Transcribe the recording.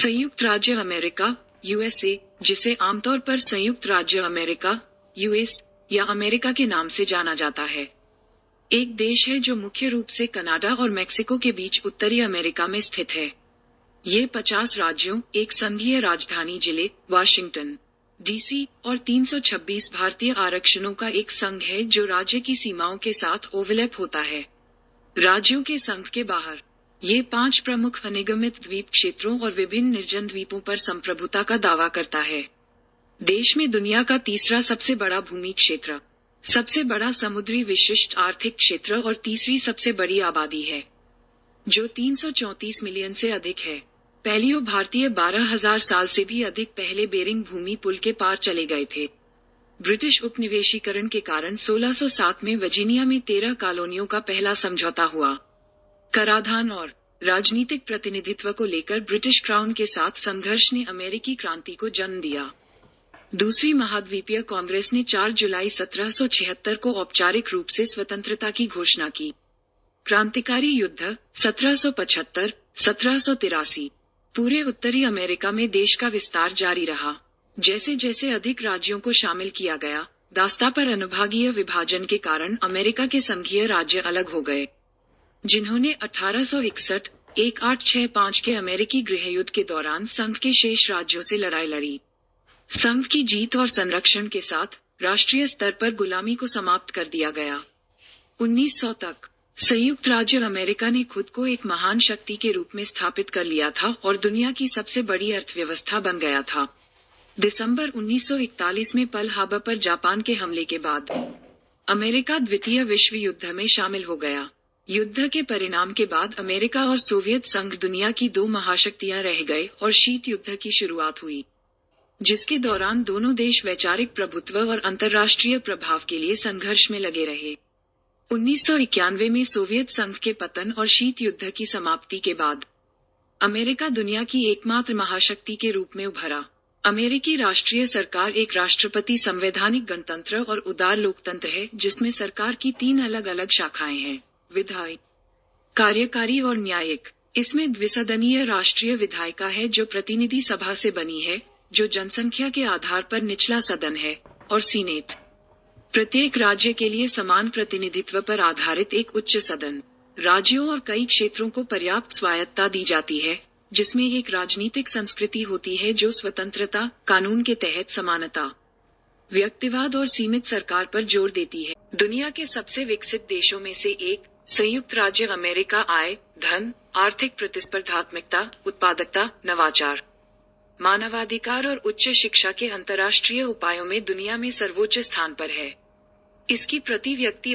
संयुक्त राज्य America USA, जिसे आमतौर पर संयुक्त राज्य अमेरिका यूएस या अमेरिका के नाम से जाना जाता है, एक देश है जो मुख्य रूप से कनाडा और मेक्सिको के बीच उत्तरी अमेरिका में स्थित है। ये 50 राज्यों, एक संघीय राजधानी जिले वाशिंगटन डीसी और 326 भारतीय आरक्षणों का एक संघ है जो राज्य की सीमाओं के साथ ओवरलैप होता है। राज्यों के संघ के बाहर ये 5 प्रमुख अनिगमित द्वीप क्षेत्रों और विभिन्न निर्जन द्वीपों पर संप्रभुता का दावा करता है। देश में दुनिया का तीसरा सबसे बड़ा भूमि क्षेत्र, सबसे बड़ा समुद्री विशिष्ट आर्थिक क्षेत्र और तीसरी सबसे बड़ी आबादी है, जो 334 मिलियन से अधिक है। पहलियों भारतीय 12,000 साल से भी अधिक पहले बेरिंग भूमि पुल के पार चले गए थे। ब्रिटिश उपनिवेशीकरण के कारण 1607 में वर्जीनिया में 13 कॉलोनियों का पहला समझौता हुआ। कराधान और राजनीतिक प्रतिनिधित्व को लेकर ब्रिटिश क्राउन के साथ संघर्ष ने अमेरिकी क्रांति को जन्म दिया। दूसरी महाद्वीपीय कांग्रेस ने 4 जुलाई 1776 को औपचारिक रूप से स्वतंत्रता की घोषणा की। क्रांतिकारी युद्ध 1775-1783। पूरे उत्तरी अमेरिका में देश का विस्तार जारी रहा। जैसे जैसे अधिक राज्यों को शामिल किया गया, दास्ता पर अनुभागीय विभाजन के कारण अमेरिका के संघीय राज्य अलग हो गए, जिन्होंने 1861-1865 के अमेरिकी गृहयुद्ध के दौरान संघ के शेष राज्यों से लड़ाई लड़ी। संघ की जीत और संरक्षण के साथ राष्ट्रीय स्तर पर गुलामी को समाप्त कर दिया गया। 1900 तक संयुक्त राज्य अमेरिका ने खुद को एक महान शक्ति के रूप में स्थापित कर लिया था और दुनिया की सबसे बड़ी अर्थव्यवस्था बन गया था। दिसंबर 1941 में पर्ल हार्बर पर जापान के हमले के बाद अमेरिका द्वितीय विश्व युद्ध में शामिल हो गया। युद्ध के परिणाम के बाद अमेरिका और सोवियत संघ दुनिया की 2 महाशक्तियां रह गए और शीत युद्ध की शुरुआत हुई, जिसके दौरान दोनों देश वैचारिक प्रभुत्व और अंतर्राष्ट्रीय प्रभाव के लिए संघर्ष में लगे रहे। 1991 में सोवियत संघ के पतन और शीत युद्ध की समाप्ति के बाद अमेरिका दुनिया की एकमात्र महाशक्ति के रूप में उभरा। अमेरिकी राष्ट्रीय सरकार एक राष्ट्रपति संवैधानिक गणतंत्र और उदार लोकतंत्र है, जिसमें सरकार की 3 अलग अलग शाखाएं हैं, विधायी, कार्यकारी और न्यायिक। इसमें द्विसदनीय राष्ट्रीय विधायिका है जो प्रतिनिधि सभा से बनी है, जो जनसंख्या के आधार पर निचला सदन है, और सीनेट, प्रत्येक राज्य के लिए समान प्रतिनिधित्व पर आधारित एक उच्च सदन। राज्यों और कई क्षेत्रों को पर्याप्त स्वायत्तता दी जाती है, जिसमें एक राजनीतिक संस्कृति होती है जो स्वतंत्रता, कानून के तहत समानता, व्यक्तिवाद और सीमित सरकार पर जोर देती है। दुनिया के सबसे विकसित देशों में से एक संयुक्त राज्य अमेरिका आय, धन, आर्थिक प्रतिस्पर्धात्मकता, उत्पादकता, नवाचार, मानवाधिकार और उच्च शिक्षा के अंतर्राष्ट्रीय उपायों में दुनिया में सर्वोच्च स्थान पर है। इसकी प्रति व्यक्ति